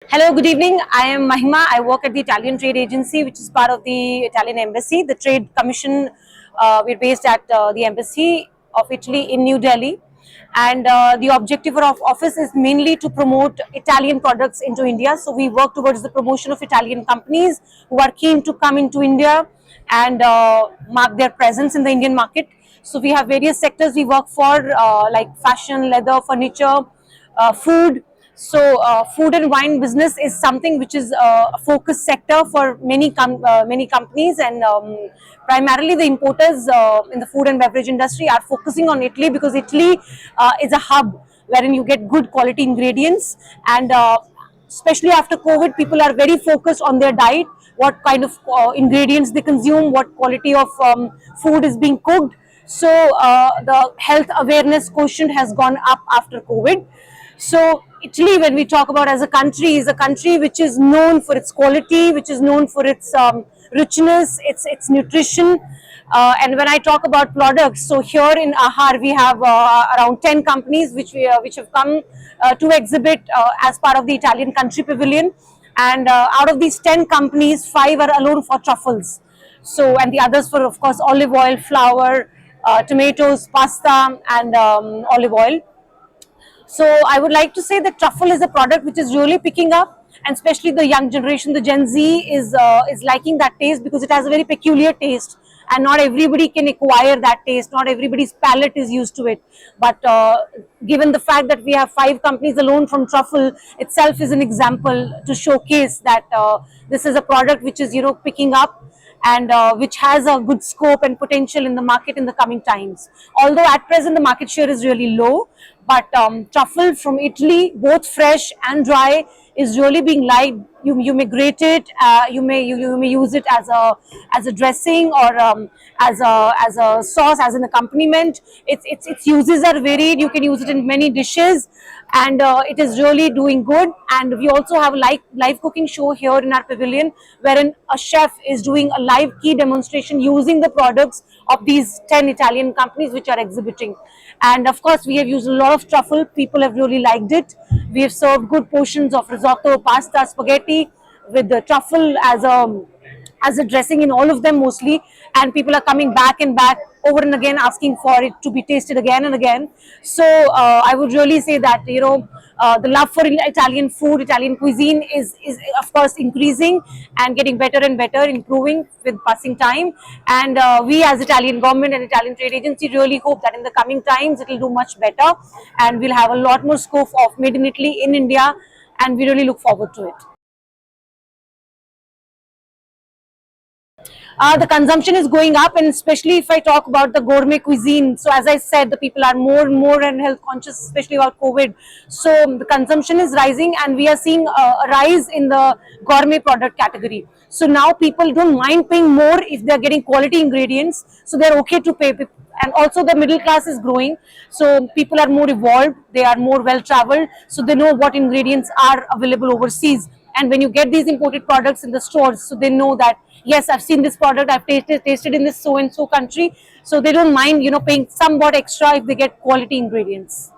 Hello, good evening. I am Mahima. I work at the Italian Trade Agency, which is part of the Italian Embassy. The Trade Commission, we're based at the Embassy of Italy in New Delhi. And the objective of our office is mainly to promote Italian products into India. So we work towards the promotion of Italian companies who are keen to come into India and mark their presence in the Indian market. So we have various sectors we work for, like fashion, leather, furniture, food. So food and wine business is something which is a focus sector for many companies, and primarily the importers in the food and beverage industry are focusing on Italy because Italy is a hub wherein you get good quality ingredients, and especially after COVID, people are very focused on their diet, what kind of ingredients they consume, what quality of food is being cooked. So the health awareness quotient has gone up after COVID. So Italy, when we talk about as a country, is a country which is known for its quality, which is known for its richness, its nutrition. And when I talk about products, so here in Ahar we have around 10 companies which have come to exhibit as part of the Italian Country Pavilion. And out of these 10 companies, 5 are alone for truffles. So, and the others for, of course, olive oil, flour, tomatoes, pasta, and olive oil. So I would like to say that truffle is a product which is really picking up, and especially the young generation, the Gen Z is liking that taste because it has a very peculiar taste, and not everybody can acquire that taste. Not everybody's palate is used to it. But given the fact that we have 5 companies alone from truffle itself is an example to showcase that this is a product which is picking up, and which has a good scope and potential in the market in the coming times. Although at present the market share is really low, but truffle from Italy, both fresh and dry, is really being liked. You may grate it, you may use it as a dressing, or as a sauce, as an accompaniment. Its uses are varied. You can use it in many dishes, and it is really doing good. And we also have a live cooking show here in our pavilion, wherein a chef is doing a live key demonstration using the products of these 10 Italian companies which are exhibiting. And of course, we have used a lot of truffle. People have really liked it. We have served good portions of risotto, pasta, spaghetti with the truffle as a dressing in all of them mostly, and people are coming back and back over and again asking for it to be tasted again and again. So I would really say that the love for Italian food, Italian cuisine is of course increasing and getting better and better, improving with passing time. And we as Italian government and Italian Trade Agency really hope that in the coming times it will do much better, and we'll have a lot more scope of made in Italy in India, and we really look forward to it. The consumption is going up, and especially if I talk about the gourmet cuisine. So as I said, the people are more and more and health conscious, especially about COVID. So the consumption is rising, and we are seeing a rise in the gourmet product category. So now people don't mind paying more if they're getting quality ingredients. So they're okay to pay. And also the middle class is growing, so people are more evolved, they are more well traveled, so they know what ingredients are available overseas. And when you get these imported products in the stores, so they know that yes, I've seen this product, I've tasted in this so and so country, so they don't mind paying somewhat extra if they get quality ingredients.